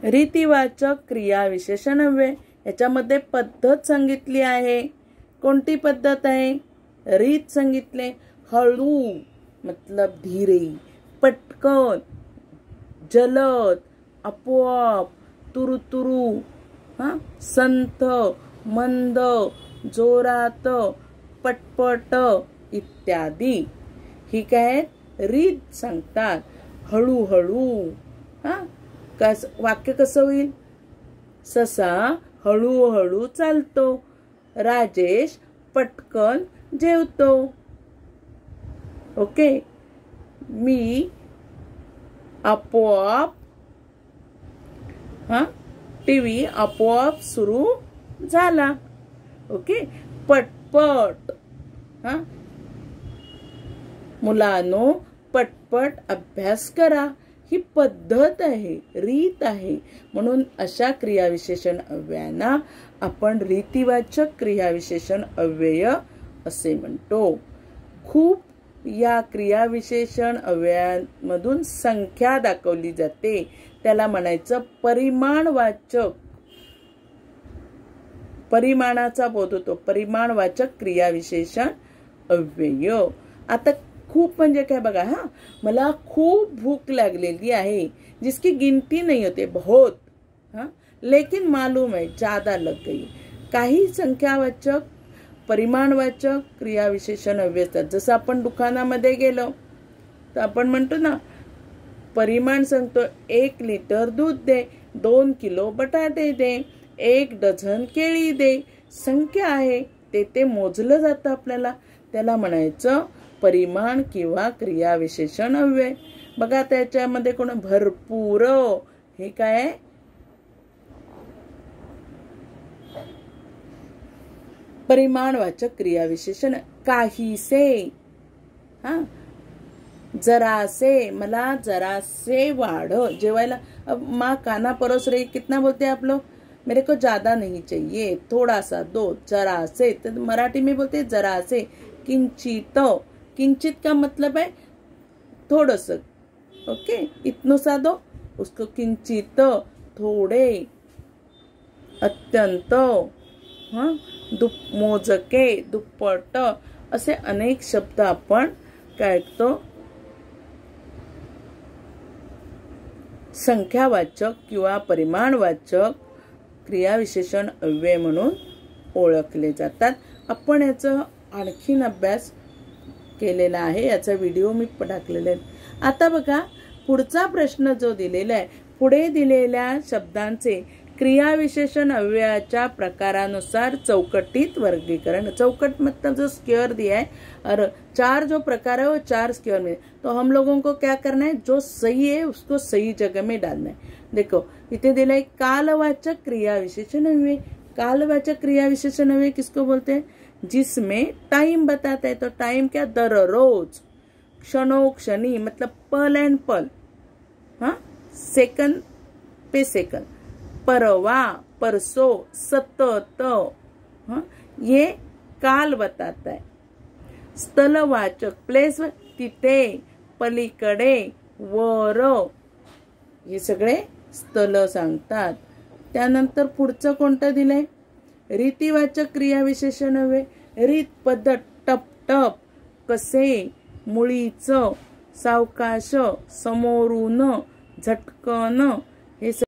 रीतिवाचक क्रियाविशेषण अव्यय याच्यामध्ये पद्धत सांगितली आहे. कोणती पद्धत आहे? रीत सांगितले. हळू मतलब धीरे, पटकन, जलद, आपोआप, तुरुतुरु, संथ, मंद, जोरात, पटपट इत्यादी. ही काय रीत सांगतात. हळूहळू वाक्य कसं होईल? ससा हळूहळू चालतो. राजेश पटकन जेवतो. ओके. मी आपोआप टीव्ही आपोआप सुरू झाला. ओके. पटपट मुलांनो पटपट अभ्यास करा. ही पद्धत आहे, रीत आहे. म्हणून अशा क्रियाविशेषण अव्ययांना आपण रीतिवाचक क्रियाविशेषण अव्यय असे म्हणतो. खूप या क्रियाविशेषण अव्ययांमधून संख्या दाखवली जाते. त्याला म्हणायचं परिमाणवाचक. परिमाणाचा बोध होतो. परिमाणवाचक क्रियाविशेषण अव्यय. आता खूप म्हणजे काय बघा. मला खूप भूक लागलेली आहे, जिसकी गिनती नहीं होते, बहुत, लेकिन मालूम है ज्यादा लग गई. काही संख्यावाचक परिमाणवाचक क्रियाविशेषण अव्यय असतात. जसं आपण दुकानामध्ये गेलो तर आपण म्हणतो ना, परिमाण सांगतो 1 लिटर दूध दे, 2 किलो बटाटे दे, 1 डझन केळी दे. संख्या आहे, ते मोजलं जातं आपल्याला. त्याला म्हणायचं परिमाण किंवा क्रियाविशेषण अव्यय. बघा त्याच्यामध्ये कोण भरपूर, हे काय परिमाणवाचक क्रियाविशेषण. काहीसे, जरासे, मला जरासे वाढ जेवायला. अब माँ खाना परोस रही, कितना बोलते हैं आप लोग? मेरे को ज्यादा नहीं चाहिए, थोड़ा सा दो. जरासे तो मराठी में बोलते हैं जरासे. किंचित, किंचित का मतलब है थोड़स. ओके. इतनो सा दो, उसको किंचित, थोड़े, अत्यंत, मोजके, दुप्पट, असे अनेक शब्द आपण काय ऐकतो संख्यावाचक किंवा परिमाणवाचक क्रियाविशेषण अव्यय म्हणून ओळखले जातात. आपण याचा आणखीन अभ्यास केलेला आहे. याचा व्हिडिओ मी टाकलेला आहे. आता बघा पुढचा प्रश्न जो दिलेला आहे, पुढे दिलेल्या शब्दांचे क्रियाविशेषण अव्ययाच्या प्रकारानुसार चौकटीत वर्गीकरण. चौकट मतलब जो स्क्वायर दिया है और 4 जो प्रकार है वो 4 स्क्वायर में. तो हम लोगों को क्या करना है, जो सही है उसको सही जगह में डालना है. देखो इथे दिला है कालवाचक क्रियाविशेषण अव्यय. कालवाचक क्रियाविशेषण अव्यय किसको बोलते हैं? जिसमें टाइम बताता है. तो टाइम क्या? दररोज, क्षणों क्षणी मतलब पल एंड पल, सेकंड पे सेकंड, परवा, परसों, सतत, ये काल बताता है. स्थलवाचक प्लेस, तिथे, पलीकडे, वर, हे सगळे स्थल सांगतात. त्यानंतर पुढचं कोणतं दिलंय? रीतिवाचक क्रियाविशेषण अव्यय. रीत, पद्धत, टप टप, कसे, मुळीच, सावकाश, समोरून, झटकन, हे